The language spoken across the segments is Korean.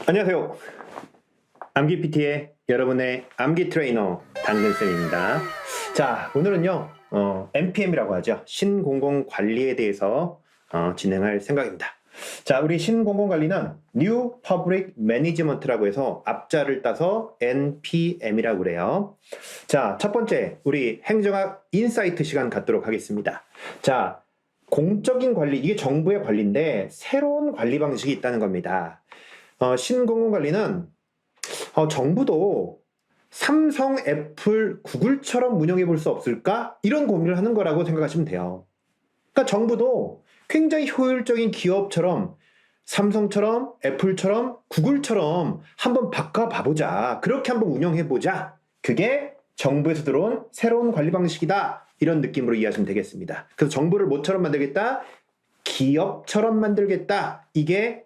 안녕하세요. 암기 PT의 여러분의 암기 트레이너 당근쌤입니다. 자, 오늘은요, NPM이라고 하죠. 신공공관리에 대해서 진행할 생각입니다. 자, 우리 신공공관리는 New Public Management라고 해서 앞자를 따서 NPM이라고 그래요. 자, 첫 번째, 우리 행정학 인사이트 시간 갖도록 하겠습니다. 자, 공적인 관리, 이게 정부의 관리인데 새로운 관리 방식이 있다는 겁니다. 신공공관리는 정부도 삼성, 애플, 구글처럼 운영해 볼 수 없을까? 이런 고민을 하는 거라고 생각하시면 돼요. 그러니까 정부도 굉장히 효율적인 기업처럼 삼성처럼 애플처럼 구글처럼 한번 바꿔봐보자. 그렇게 한번 운영해보자. 그게 정부에서 들어온 새로운 관리 방식이다. 이런 느낌으로 이해하시면 되겠습니다. 그래서 정부를 뭐처럼 만들겠다? 기업처럼 만들겠다. 이게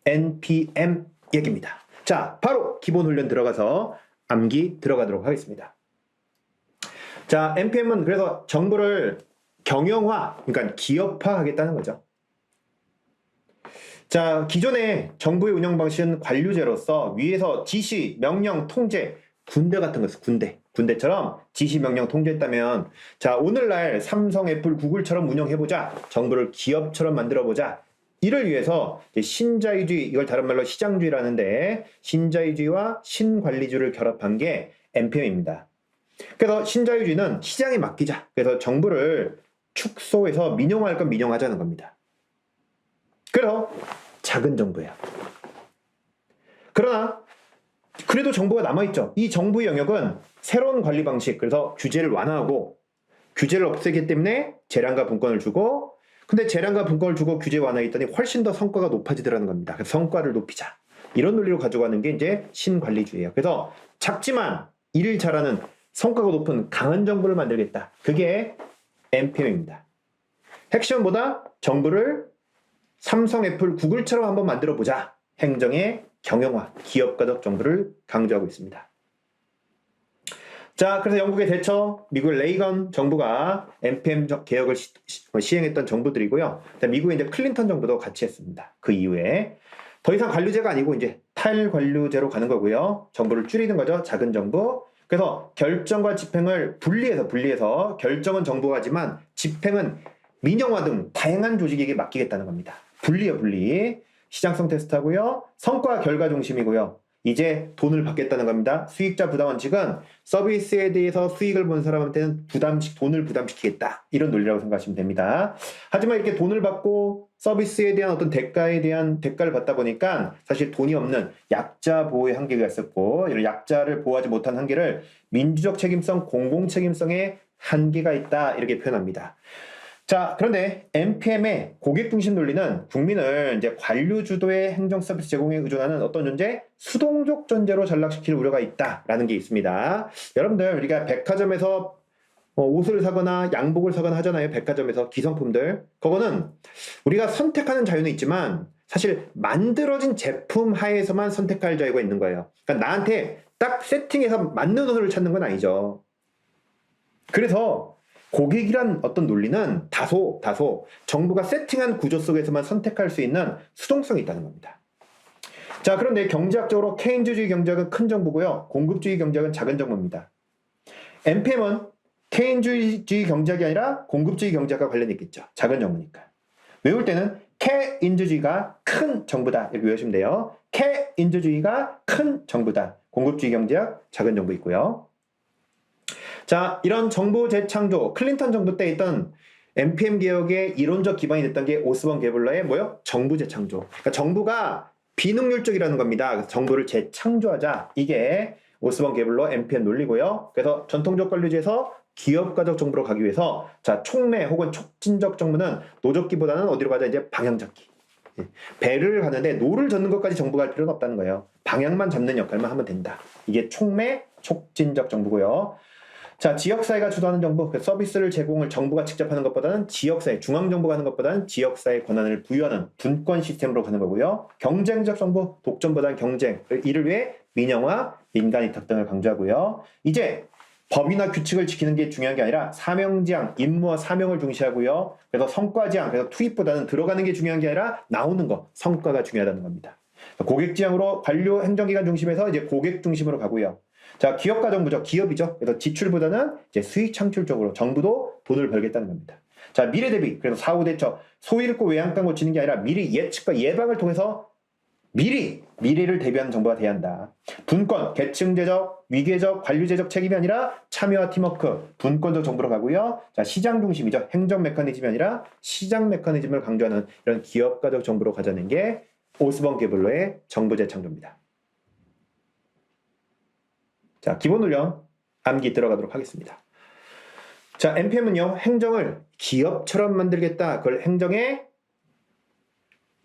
NPM 얘기입니다. 자, 바로 기본 훈련 들어가서 암기 들어가도록 하겠습니다. 자, NPM은 그래서 정부를 경영화, 그러니까 기업화 하겠다는 거죠. 자, 기존의 정부의 운영 방식은 관료제로서 위에서 지시, 명령, 통제, 군대 같은 거였어. 군대처럼 지시, 명령, 통제했다면 자, 오늘날 삼성, 애플, 구글처럼 운영해보자. 정부를 기업처럼 만들어보자. 이를 위해서 신자유주의, 이걸 다른 말로 시장주의라는데 신자유주의와 신관리주의를 결합한 게 NPM입니다. 그래서 신자유주의는 시장에 맡기자. 그래서 정부를 축소해서 민영화할 건 민영화하자는 겁니다. 그래서 작은 정부예요. 그러나 그래도 정부가 남아있죠. 이 정부의 영역은 새로운 관리 방식, 그래서 규제를 완화하고 규제를 없애기 때문에 재량과 분권을 주고 근데 재량과 분권을 주고 규제 완화했더니 훨씬 더 성과가 높아지더라는 겁니다. 그래서 성과를 높이자. 이런 논리로 가져가는 게 이제 신관리주의예요. 그래서 작지만 일을 잘하는 성과가 높은 강한 정부를 만들겠다. 그게 NPM입니다. 핵심보다 정부를 삼성, 애플, 구글처럼 한번 만들어보자. 행정의 경영화, 기업가적 정부를 강조하고 있습니다. 자, 그래서 영국의 대처, 미국의 레이건 정부가 NPM 개혁을 시행했던 정부들이고요. 미국의 이제 클린턴 정부도 같이 했습니다. 그 이후에 더 이상 관료제가 아니고 이제 탈관료제로 가는 거고요. 정부를 줄이는 거죠. 작은 정부. 그래서 결정과 집행을 분리해서 결정은 정부가 하지만 집행은 민영화 등 다양한 조직에게 맡기겠다는 겁니다. 분리. 시장성 테스트하고요. 성과 결과 중심이고요. 이제 돈을 받겠다는 겁니다. 수익자 부담 원칙은 서비스에 대해서 수익을 본 사람한테는 돈을 부담시키겠다. 이런 논리라고 생각하시면 됩니다. 하지만 이렇게 돈을 받고 서비스에 대한 어떤 대가를 받다 보니까 사실 돈이 없는 약자 보호의 한계가 있었고, 이런 약자를 보호하지 못한 한계를 민주적 책임성, 공공 책임성의 한계가 있다. 이렇게 표현합니다. 자, 그런데 NPM의 고객 중심 논리는 국민을 이제 관료 주도의 행정 서비스 제공에 의존하는 어떤 존재, 수동적 존재로 전락시킬 우려가 있다라는 게 있습니다. 여러분들 우리가 백화점에서 옷을 사거나 양복을 사거나 하잖아요. 백화점에서 기성품들. 그거는 우리가 선택하는 자유는 있지만 사실 만들어진 제품 하에서만 선택할 자유가 있는 거예요. 그러니까 나한테 딱 세팅해서 맞는 옷을 찾는 건 아니죠. 그래서 고객이란 어떤 논리는 다소 정부가 세팅한 구조 속에서만 선택할 수 있는 수동성이 있다는 겁니다. 자, 그런데 경제학적으로 케인즈주의 경제학은 큰 정부고요. 공급주의 경제학은 작은 정부입니다. NPM은 케인주의 경제학이 아니라 공급주의 경제학과 관련이 있겠죠. 작은 정부니까. 외울 때는 케인주주의가 큰 정부다. 이렇게 외우시면 돼요. 케인주주의가 큰 정부다. 공급주의 경제학, 작은 정부 있고요. 자, 이런 정부 재창조, 클린턴 정부 때 있던 NPM 개혁의 이론적 기반이 됐던 게 오스본 게블러의 정부 재창조. 그러니까 정부가 비능률적이라는 겁니다. 그래서 정부를 재창조하자. 이게 오스본 게블러 NPM 논리고요. 그래서 전통적 관료제에서 기업가적 정부로 가기 위해서 자, 촉매 혹은 촉진적 정부는 노젓기보다는 어디로 가자? 이제 방향 잡기. 배를 가는데 노를 젓는 것까지 정부가 할 필요는 없다는 거예요. 방향만 잡는 역할만 하면 된다. 이게 촉매, 촉진적 정부고요. 자, 지역사회가 주도하는 정부, 서비스를 제공을 정부가 직접 하는 것보다는 지역사회, 중앙정부가 하는 것보다는 지역사회 권한을 부여하는 분권 시스템으로 가는 거고요. 경쟁적 정부, 독점보다는 경쟁, 이를 위해 민영화, 민간이탁 등을 강조하고요. 이제 법이나 규칙을 지키는 게 중요한 게 아니라 사명지향, 임무와 사명을 중시하고요. 그래서 성과지향, 그래서 투입보다는 들어가는 게 중요한 게 아니라 나오는 거, 성과가 중요하다는 겁니다. 고객 지향으로 관료 행정기관 중심에서 이제 고객 중심으로 가고요. 자, 기업가 정부죠. 기업이죠. 그래서 지출보다는 이제 수익 창출 쪽으로 정부도 돈을 벌겠다는 겁니다. 자, 미래 대비. 그래서 사후 대처, 소 잃고 외양간 고치는 게 아니라 미리 예측과 예방을 통해서 미래를 대비하는 정부가 돼야 한다. 분권, 계층제적, 위계적, 관료제적 책임이 아니라 참여와 팀워크, 분권적 정부로 가고요. 자, 시장 중심이죠. 행정 메커니즘이 아니라 시장 메커니즘을 강조하는 이런 기업가적 정부로 가자는 게 오스본 게블러의 정부 재창조입니다. 자, 기본 훈련 암기 들어가도록 하겠습니다. 자, NPM은요, 행정을 기업처럼 만들겠다. 그걸 행정의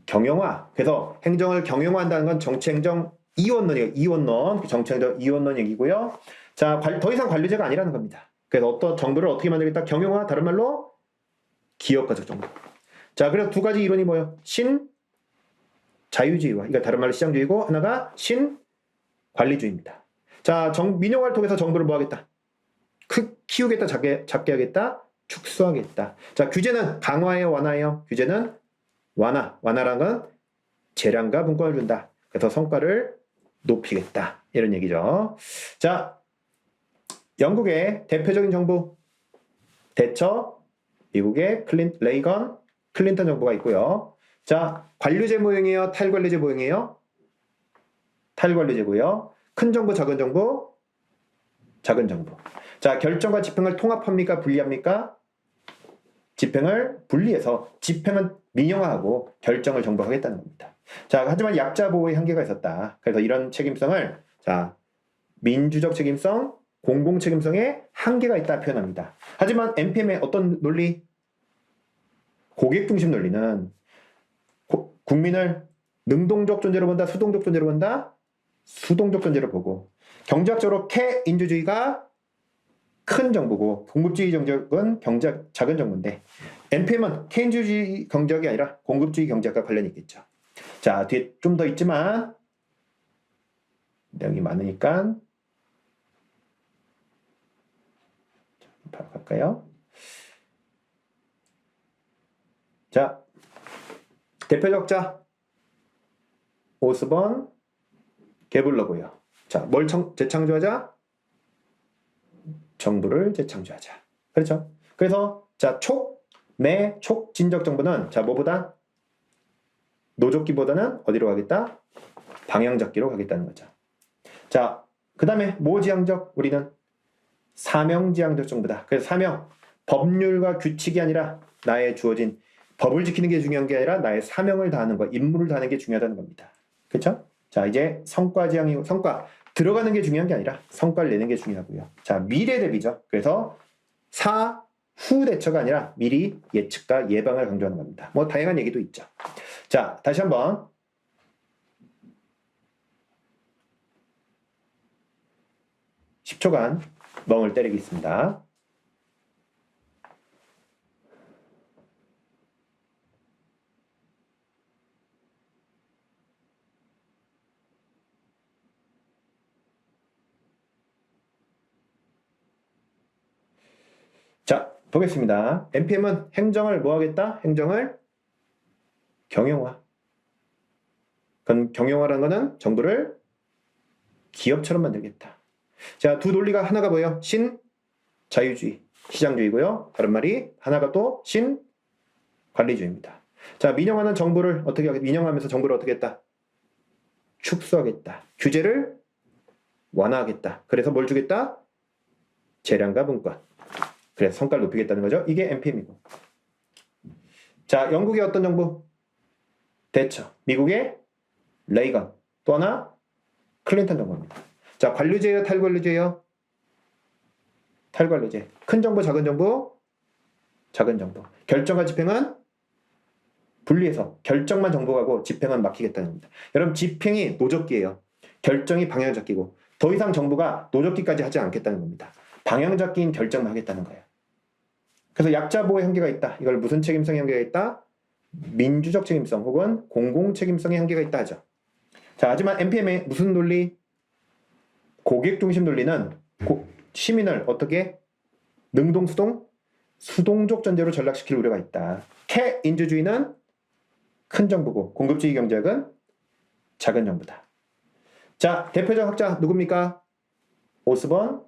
경영화. 그래서 행정을 경영화한다는 건 정치행정 이원론이에요. 이원론. 정치행정 이원론 얘기고요. 자, 더 이상 관료제가 아니라는 겁니다. 그래서 어떤 정부를 어떻게 만들겠다? 경영화, 다른 말로 기업가적 정부. 자, 그래서 두 가지 이론이 뭐예요? 자유주의와, 그러니까 다른 말로 시장주의고, 하나가 관리주의입니다. 자, 민영화를 통해서 정부를 뭐 하겠다? 키우겠다, 작게 하겠다, 축소하겠다. 자, 규제는 강화예요, 완화예요? 규제는 완화라는 건 재량과 분권을 준다. 그래서 성과를 높이겠다. 이런 얘기죠. 자, 영국의 대표적인 정부 대처, 미국의 레이건, 클린턴 정부가 있고요. 자, 관료제 모형이에요? 탈관료제 모형이에요? 탈관료제고요. 큰 정부, 작은 정부, 작은 정부. 자, 결정과 집행을 통합합니까? 분리합니까? 집행을 분리해서 집행은 민영화하고 결정을 정부가 하겠다는 겁니다. 자, 하지만 약자 보호의 한계가 있었다. 그래서 이런 책임성을 자, 민주적 책임성, 공공 책임성에 한계가 있다 표현합니다. 하지만 NPM의 어떤 논리? 고객 중심 논리는 국민을 능동적 존재로 본다, 수동적 존재로 본다? 수동적 존재로 보고, 경제학적으로 캐인주주의가 큰 정부고 공급주의 경제학은 작은 정부인데, NPM은 케인주주의 경제학이 아니라 공급주의 경제학과 관련이 있겠죠. 자, 뒤에 좀 더 있지만 내용이 많으니까 바로 갈까요? 자, 대표적 자 오스본 게블러고요. 자, 뭘 재창조하자? 정부를 재창조하자. 그렇죠? 그래서 자, 촉진적 정부는 자, 뭐보다? 노조기보다는 어디로 가겠다? 방향 잡기로 가겠다는 거죠. 자, 그 다음에 모지향적, 우리는 사명지향적 정부다. 그래서 사명, 법률과 규칙이 아니라 나의 주어진 법을 지키는 게 중요한 게 아니라 나의 사명을 다하는 것, 임무를 다하는 게 중요하다는 겁니다. 그렇죠? 자, 이제 성과지향이고, 성과 들어가는 게 중요한 게 아니라 성과를 내는 게 중요하고요. 자, 미래 대비죠. 그래서 사후 대처가 아니라 미리 예측과 예방을 강조하는 겁니다. 뭐 다양한 얘기도 있죠. 자, 다시 한번 10초간 멍을 때리겠습니다. 자, 보겠습니다. NPM은 행정을 뭐 하겠다? 행정을 경영화. 그건 경영화라는 거는 정부를 기업처럼 만들겠다. 자, 두 논리가 하나가 뭐예요? 자유주의, 시장주의고요. 다른 말이 하나가 또 관리주의입니다. 자, 민영화는 정부를 어떻게 하겠다? 민영화하면서 정부를 어떻게 했다? 축소하겠다. 규제를 완화하겠다. 그래서 뭘 주겠다? 재량과 분권. 그래서 성과를 높이겠다는 거죠. 이게 NPM이고. 자, 영국의 어떤 정부? 대처. 미국의 레이건. 또 하나 클린턴 정부입니다. 자, 관료제예요, 탈관료제예요? 탈관료제. 큰 정부, 작은 정부? 작은 정부. 결정과 집행은 분리해서 결정만 정부가 하고 집행은 맡기겠다는 겁니다. 여러분, 집행이 노적기예요. 결정이 방향잡기고 더 이상 정부가 노적기까지 하지 않겠다는 겁니다. 방향잡기인 결정만 하겠다는 거예요. 그래서 약자 보호의 한계가 있다. 이걸 무슨 책임성의 한계가 있다? 민주적 책임성 혹은 공공 책임성의 한계가 있다 하죠. 자, 하지만 NPM의 무슨 논리? 고객 중심 논리는 시민을 어떻게 능동 수동적 전제로 전락시킬 우려가 있다. 캐인주주의는 큰 정부고 공급주의 경제학은 작은 정부다. 자, 대표적 학자 누굽니까? 오스본,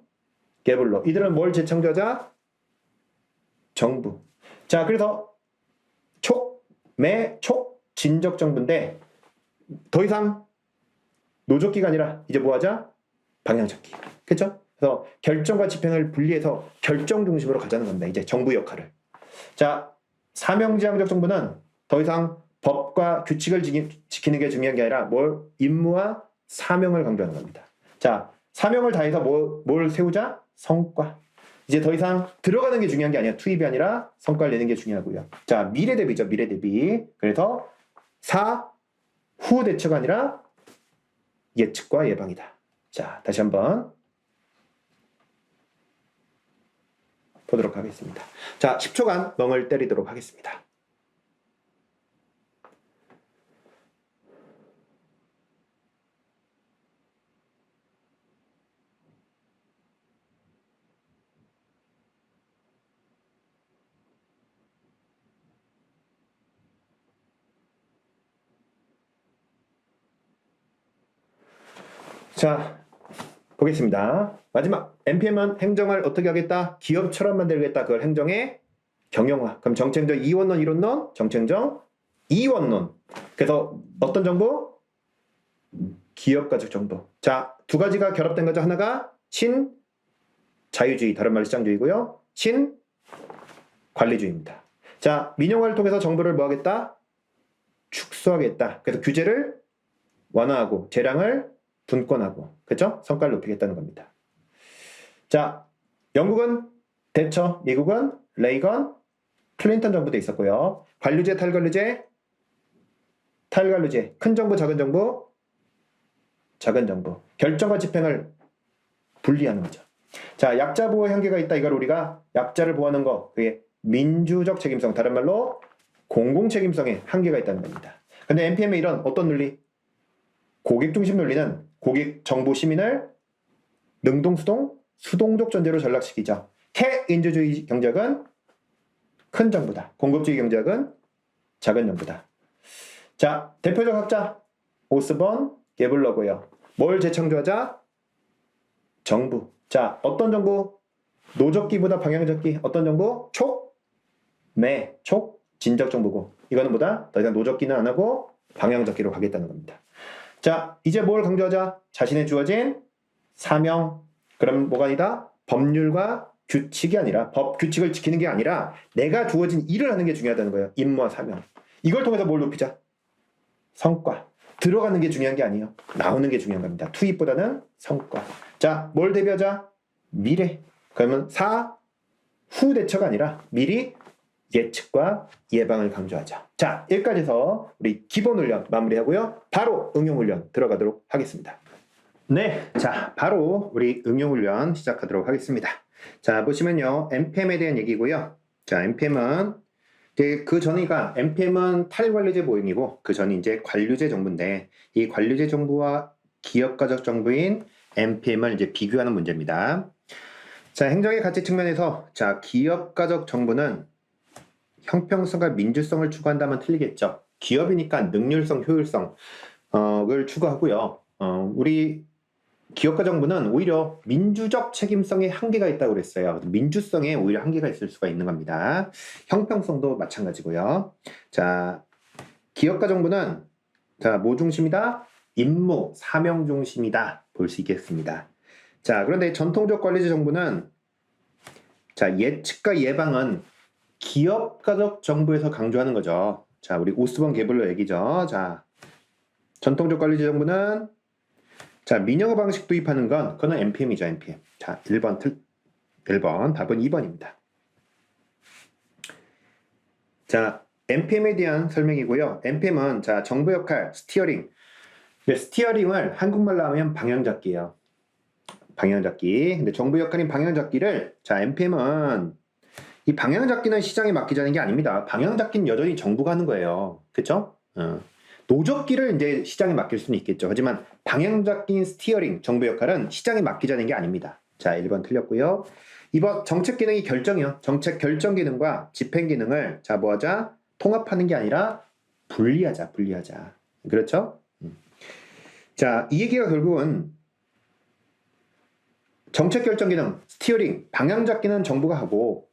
게블로. 이들은 뭘 재창조하자? 정부. 자, 그래서 진적 정부인데 더 이상 노조기가 아니라 이제 뭐 하자? 방향 잡기. 그렇죠? 그래서 결정과 집행을 분리해서 결정 중심으로 가자는 겁니다. 이제 정부 역할을. 자, 사명지향적 정부는 더 이상 법과 규칙을 지키는 게 중요한 게 아니라 임무와 사명을 강조하는 겁니다. 자, 사명을 다해서 뭘 세우자? 성과. 이제 더 이상 들어가는 게 중요한 게 아니야. 투입이 아니라 성과를 내는 게 중요하고요. 자, 미래 대비죠. 미래 대비. 그래서 후 대처가 아니라 예측과 예방이다. 자, 다시 한번 보도록 하겠습니다. 자, 10초간 멍을 때리도록 하겠습니다. 자, 보겠습니다. 마지막 NPM은 행정을 어떻게 하겠다? 기업처럼 만들겠다. 그걸 행정의 경영화. 그럼 정책적 이원론, 이론론, 정책적 이원론. 그래서 어떤 정부? 기업가적 정부. 자, 두 가지가 결합된 거죠. 하나가 자유주의, 다른 말로 시장주의고요. 관리주의입니다. 자, 민영화를 통해서 정부를 뭐 하겠다? 축소하겠다. 그래서 규제를 완화하고 재량을 분권하고, 그렇죠? 성과를 높이겠다는 겁니다. 자, 영국은 대처, 미국은 레이건, 클린턴 정부도 있었고요. 관료제, 탈관료제, 큰 정부, 작은 정부, 작은 정부. 결정과 집행을 분리하는 거죠. 자, 약자 보호의 한계가 있다. 이걸 우리가 약자를 보호하는 거, 그게 민주적 책임성, 다른 말로 공공 책임성에 한계가 있다는 겁니다. 근데 NPM의 이런 어떤 논리? 고객 중심 논리는 고객, 정부, 시민을 능동, 수동적 전제로 전락시키자. 태인주주의 경제학은 큰 정부다. 공급주의 경제학은 작은 정부다. 자, 대표적 학자 오스본, 게블러고요. 뭘 재창조하자? 정부. 자, 어떤 정부? 노적기보다 방향적기. 어떤 정부? 진적 정부고. 이거는 보다 더 이상 노적기는 안 하고 방향적기로 가겠다는 겁니다. 자, 이제 뭘 강조하자? 자신의 주어진 사명. 그럼 뭐가 아니다? 법률과 규칙이 아니라, 법 규칙을 지키는 게 아니라 내가 주어진 일을 하는 게 중요하다는 거예요. 임무와 사명. 이걸 통해서 뭘 높이자? 성과. 들어가는 게 중요한 게 아니에요. 나오는 게 중요한 겁니다. 투입보다는 성과. 자, 뭘 대비하자? 미래. 그러면 후 대처가 아니라 미리 예측과 예방을 강조하자. 자, 여기까지 해서 우리 기본 훈련 마무리하고요. 바로 응용 훈련 들어가도록 하겠습니다. 네, 자, 바로 우리 응용 훈련 시작하도록 하겠습니다. 자, 보시면요. NPM에 대한 얘기고요. 자, NPM은 그 전이가 NPM은 탈관료제 모형이고 그 전이 이제 관료제 정부인데 이 관료제 정부와 기업가적 정부인 NPM을 이제 비교하는 문제입니다. 자, 행정의 가치 측면에서 자, 기업가적 정부는 형평성과 민주성을 추구한다면 틀리겠죠. 기업이니까 능률성, 효율성을 추구하고요. 우리 기업가 정부는 오히려 민주적 책임성에 한계가 있다고 그랬어요. 민주성에 오히려 한계가 있을 수가 있는 겁니다. 형평성도 마찬가지고요. 자, 기업가 정부는 자, 뭐 중심이다? 임무, 사명 중심이다. 볼 수 있겠습니다. 자, 그런데 전통적 관리제 정부는 자, 예측과 예방은 기업가적 정부에서 강조하는 거죠. 자, 우리 오스본 게블러 얘기죠. 자, 전통적 관리제 정부는 자, 민영화 방식 도입하는 건 그거는 NPM이죠, NPM. 자, 1번 답은 2번입니다. 자, NPM에 대한 설명이고요. NPM은 자, 정부 역할, 스티어링. 스티어링을 한국말로 하면 방향잡기예요. 방향잡기. 근데 정부 역할인 방향잡기를 자, NPM은 이 방향잡기는 시장에 맡기자는 게 아닙니다. 방향잡기는 여전히 정부가 하는 거예요. 그쵸? 노적기를 이제 시장에 맡길 수는 있겠죠. 하지만 방향잡기인 스티어링, 정부 역할은 시장에 맡기자는 게 아닙니다. 자, 1번 틀렸고요. 2번 정책 기능이 결정이요. 정책 결정 기능과 집행 기능을 자, 뭐하자? 통합하는 게 아니라 분리하자. 그렇죠? 자, 이 얘기가 결국은 정책 결정 기능, 스티어링, 방향 잡기는 정부가 하고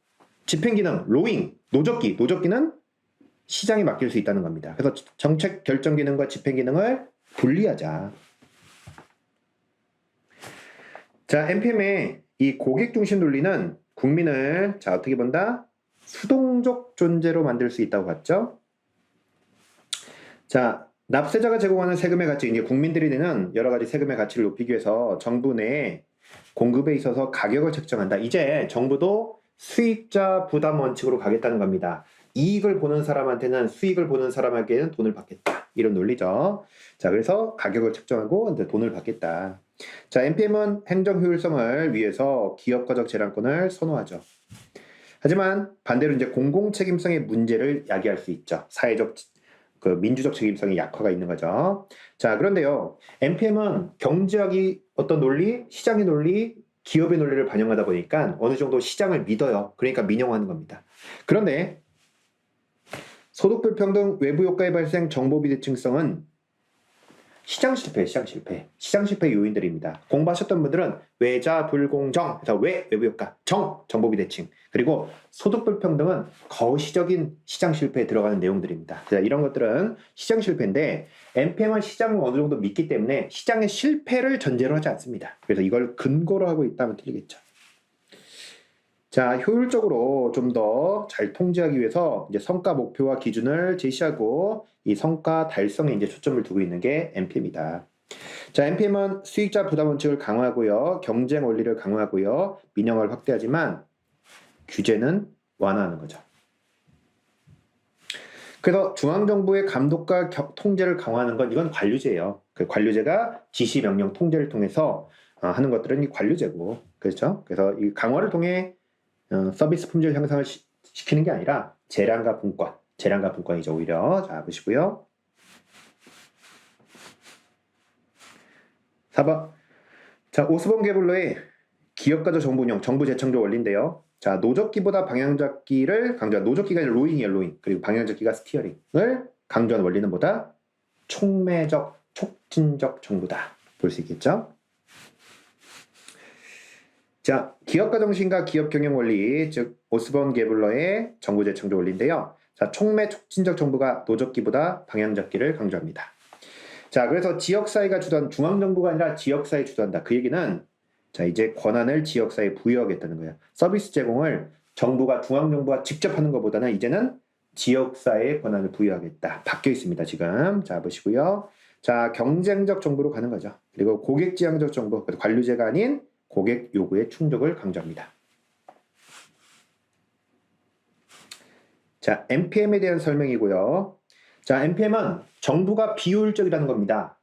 집행 기능, 로잉, 노적기는 시장에 맡길 수 있다는 겁니다. 그래서 정책 결정 기능과 집행 기능을 분리하자. 자, NPM의 이 고객 중심 논리는 국민을 자 어떻게 본다? 수동적 존재로 만들 수 있다고 봤죠? 자, 납세자가 제공하는 세금의 가치, 이제 국민들이 내는 여러 가지 세금의 가치를 높이기 위해서 정부 내 공급에 있어서 가격을 책정한다. 이제 정부도 수익자 부담 원칙으로 가겠다는 겁니다. 이익을 보는 사람한테는 수익을 보는 사람에게는 돈을 받겠다. 이런 논리죠. 자, 그래서 가격을 책정하고 이제 돈을 받겠다. 자, NPM은 행정 효율성을 위해서 기업가적 재량권을 선호하죠. 하지만 반대로 이제 공공 책임성의 문제를 야기할 수 있죠. 사회적 민주적 책임성의 약화가 있는 거죠. 자, 그런데요. NPM은 경제학이 어떤 논리, 시장의 논리, 기업의 논리를 반영하다 보니까 어느 정도 시장을 믿어요. 그러니까 민영화하는 겁니다. 그런데 소득 불평등, 외부 효과의 발생, 정보 비대칭성은 시장 실패 요인들입니다. 공부하셨던 분들은 외자 불공정, 그래서 외부 효과, 정보 비대칭, 그리고 소득 불평등은 거시적인 시장 실패에 들어가는 내용들입니다. 자, 이런 것들은 시장 실패인데 NPM은 시장을 어느 정도 믿기 때문에 시장의 실패를 전제로 하지 않습니다. 그래서 이걸 근거로 하고 있다면 틀리겠죠. 자, 효율적으로 좀 더 잘 통제하기 위해서 이제 성과 목표와 기준을 제시하고 이 성과 달성에 이제 초점을 두고 있는 게 NPM이다. 자, NPM은 수익자 부담 원칙을 강화하고요, 경쟁 원리를 강화하고요, 민영화를 확대하지만 규제는 완화하는 거죠. 그래서 중앙정부의 감독과 통제를 강화하는 건 이건 관료제예요. 그 관료제가 지시, 명령, 통제를 통해서 하는 것들은 이 관료제고, 그렇죠? 그래서 이 강화를 통해 서비스 품질 향상을 시키는 게 아니라 재량과 분권이죠. 오히려. 자, 보시고요. 4번. 자, 오스본 게블러의 기업가적 정부 운영, 정부 재창조 원리인데요. 자, 노적기보다 방향잡기를 강조한, 노적기가 아니라 로잉이에요, 로잉. 그리고 방향잡기가 스티어링을 강조한 원리는 뭐다? 촉매적, 촉진적 정부다. 볼 수 있겠죠? 자, 기업가 정신과 기업 경영 원리, 즉 오스본 게블러의 정부 재창조 원리인데요. 자, 촉매 촉진적 정부가 노적기보다 방향 잡기를 강조합니다. 자, 그래서 지역사회가 주도한, 중앙정부가 아니라 지역사회 주도한다. 그 얘기는 자, 이제 권한을 지역사회에 부여하겠다는 거예요. 서비스 제공을 중앙정부가 직접 하는 것보다는 이제는 지역사회에 권한을 부여하겠다. 바뀌어 있습니다, 지금. 자, 보시고요. 자, 경쟁적 정부로 가는 거죠. 그리고 고객지향적 정부, 관료제가 아닌 고객 요구의 충족을 강조합니다. 자, NPM에 대한 설명이고요. 자, NPM은 정부가 비효율적이라는 겁니다.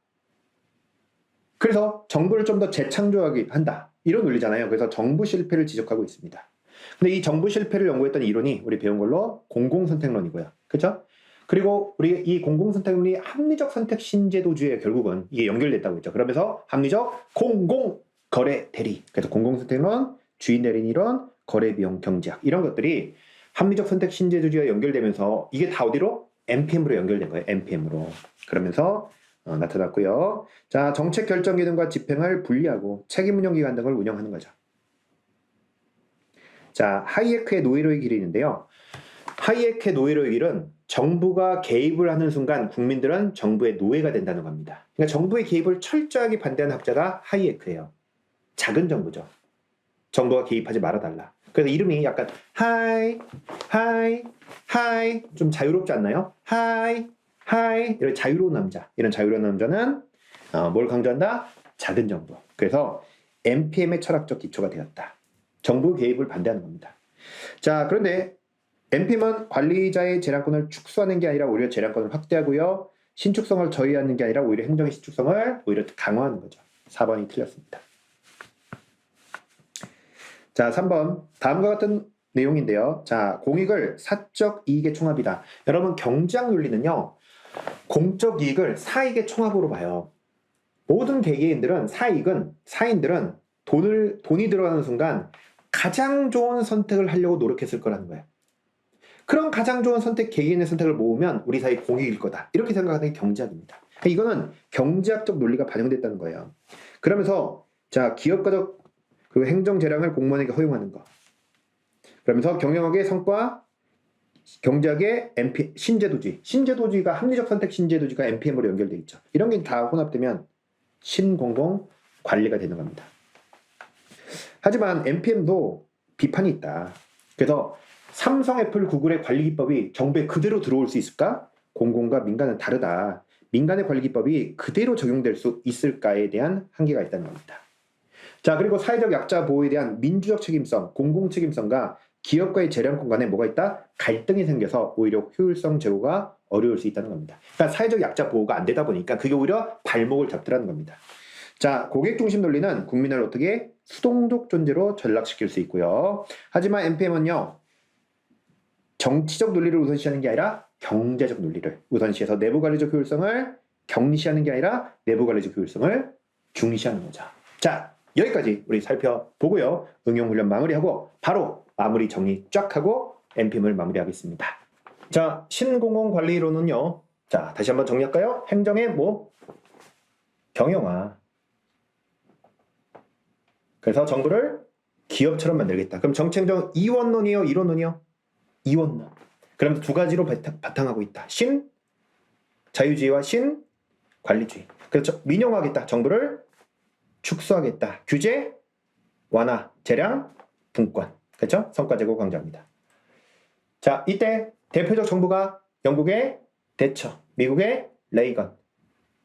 그래서 정부를 좀 더 재창조하게 한다. 이런 논리잖아요. 그래서 정부 실패를 지적하고 있습니다. 근데 이 정부 실패를 연구했던 이론이 우리 배운 걸로 공공선택론이고요. 그렇죠? 그리고 우리 이 공공선택론이 합리적 선택 신제도주의에 결국은 이게 연결됐다고 했죠. 그러면서 합리적 거래 대리. 그래서 공공선택론, 주인 대리인 이론, 거래 비용 경제학 이런 것들이 합리적 선택 신제도주의와 연결되면서 이게 다 어디로? NPM으로 연결된 거예요. NPM으로. 그러면서 나타났고요. 자, 정책 결정 기능과 집행을 분리하고 책임 운영 기관 등을 운영하는 거죠. 자, 하이에크의 노예로의 길이 있는데요. 하이에크의 노예로의 길은 정부가 개입을 하는 순간 국민들은 정부의 노예가 된다는 겁니다. 그러니까 정부의 개입을 철저하게 반대하는 학자가 하이에크예요. 작은 정부죠. 정부가 개입하지 말아달라. 그래서 이름이 약간 하이 좀 자유롭지 않나요? 하이 이런 자유로운 남자. 이런 자유로운 남자는 뭘 강조한다? 작은 정부. 그래서 NPM의 철학적 기초가 되었다. 정부 개입을 반대하는 겁니다. 자, 그런데 NPM은 관리자의 재량권을 축소하는 게 아니라 오히려 재량권을 확대하고요. 신축성을 저해하는 게 아니라 오히려 행정의 신축성을 오히려 강화하는 거죠. 4번이 틀렸습니다. 자, 3번. 다음과 같은 내용인데요. 자, 공익을 사적 이익의 총합이다. 여러분, 경제학 논리는요. 공적 이익을 사익의 총합으로 봐요. 모든 개개인들은 사인들은 돈이 들어가는 순간 가장 좋은 선택을 하려고 노력했을 거라는 거예요. 그런 가장 좋은 선택, 개개인의 선택을 모으면 우리 사회 공익일 거다. 이렇게 생각하는 게 경제학입니다. 이거는 경제학적 논리가 반영됐다는 거예요. 그러면서 자, 기업가적 그리고 행정 재량을 공무원에게 허용하는 거. 그러면서 경영학의 성과, 경제학의 MP, 신제도주의가 합리적 선택 신제도주의가 NPM으로 연결돼 있죠. 이런 게 다 혼합되면 신공공 관리가 되는 겁니다. 하지만 NPM도 비판이 있다. 그래서 삼성, 애플, 구글의 관리 기법이 정부에 그대로 들어올 수 있을까? 공공과 민간은 다르다. 민간의 관리 기법이 그대로 적용될 수 있을까에 대한 한계가 있다는 겁니다. 자, 그리고 사회적 약자 보호에 대한 민주적 책임성, 공공 책임성과 기업과의 재량권 간에 뭐가 있다? 갈등이 생겨서 오히려 효율성 제고가 어려울 수 있다는 겁니다. 그러니까 사회적 약자 보호가 안 되다 보니까 그게 오히려 발목을 잡더라는 겁니다. 자, 고객 중심 논리는 국민을 어떻게 수동적 존재로 전락시킬 수 있고요. 하지만 NPM은요, 정치적 논리를 우선시하는 게 아니라 경제적 논리를 우선시해서 내부 관리적 효율성을 경시하는 게 아니라 내부 관리적 효율성을 중시하는 거죠. 자, 여기까지 우리 살펴보고요. 응용훈련 마무리하고 바로 마무리 정리 쫙 하고 NPM을 마무리하겠습니다. 자, 신공공관리론은요. 자, 다시 한번 정리할까요? 행정의 경영화. 그래서 정부를 기업처럼 만들겠다. 그럼 정치행정 이원론이요, 이론론이요? 이원론. 그럼 두 가지로 바탕하고 있다. 신, 자유주의와 신, 관리주의. 그렇죠. 민영화하겠다. 정부를 축소하겠다. 규제, 완화, 재량, 분권. 그렇죠? 성과제고 강조합니다. 자, 이때 대표적 정부가 영국의 대처, 미국의 레이건,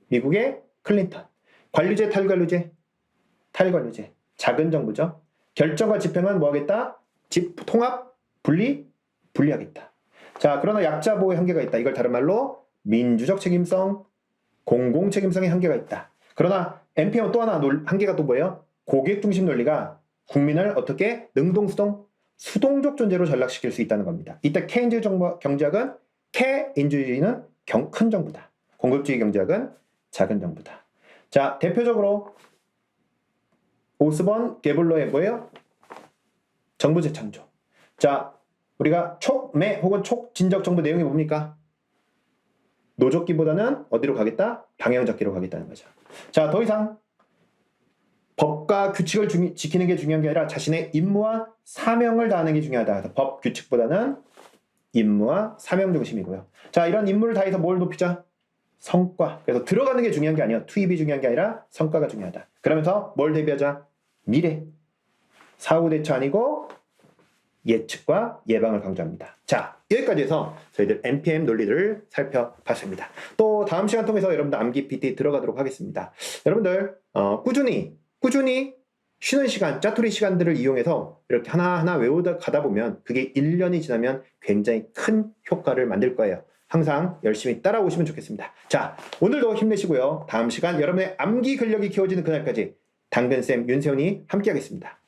미국의 클린턴. 관료제, 탈관료제, 탈관료제. 작은 정부죠. 결정과 집행은 뭐 하겠다? 통합, 분리하겠다. 자, 그러나 약자 보호의 한계가 있다. 이걸 다른 말로 민주적 책임성, 공공 책임성의 한계가 있다. 그러나 NPM은 또 하나 한계가 또 뭐예요? 고객 중심 논리가 국민을 어떻게 수동적 존재로 전락시킬 수 있다는 겁니다. 이때 케인즈 경제학은 케인주의는 큰 정부다. 공급주의 경제학은 작은 정부다. 자, 대표적으로 오스본 게블러의 뭐예요? 정부 재창조. 자, 우리가 촉매 혹은 촉진적 정부 내용이 뭡니까? 노조끼보다는 어디로 가겠다? 방향 잡기로 가겠다는 거죠. 자, 더 이상 법과 규칙을 지키는 게 중요한 게 아니라 자신의 임무와 사명을 다하는 게 중요하다. 법, 규칙보다는 임무와 사명 중심이고요. 자, 이런 임무를 다해서 뭘 높이자? 성과. 그래서 들어가는 게 중요한 게 아니야. 투입이 중요한 게 아니라 성과가 중요하다. 그러면서 뭘 대비하자? 미래. 사후 대처 아니고 예측과 예방을 강조합니다. 자, 여기까지 해서 저희들 NPM 논리를 살펴봤습니다. 또 다음 시간 통해서 여러분들 암기 PT 들어가도록 하겠습니다. 여러분들 꾸준히 쉬는 시간, 짜투리 시간들을 이용해서 이렇게 하나하나 외우다 가다 보면 그게 1년이 지나면 굉장히 큰 효과를 만들 거예요. 항상 열심히 따라오시면 좋겠습니다. 자, 오늘도 힘내시고요. 다음 시간 여러분의 암기 근력이 키워지는 그날까지 당근쌤 윤세훈이 함께하겠습니다.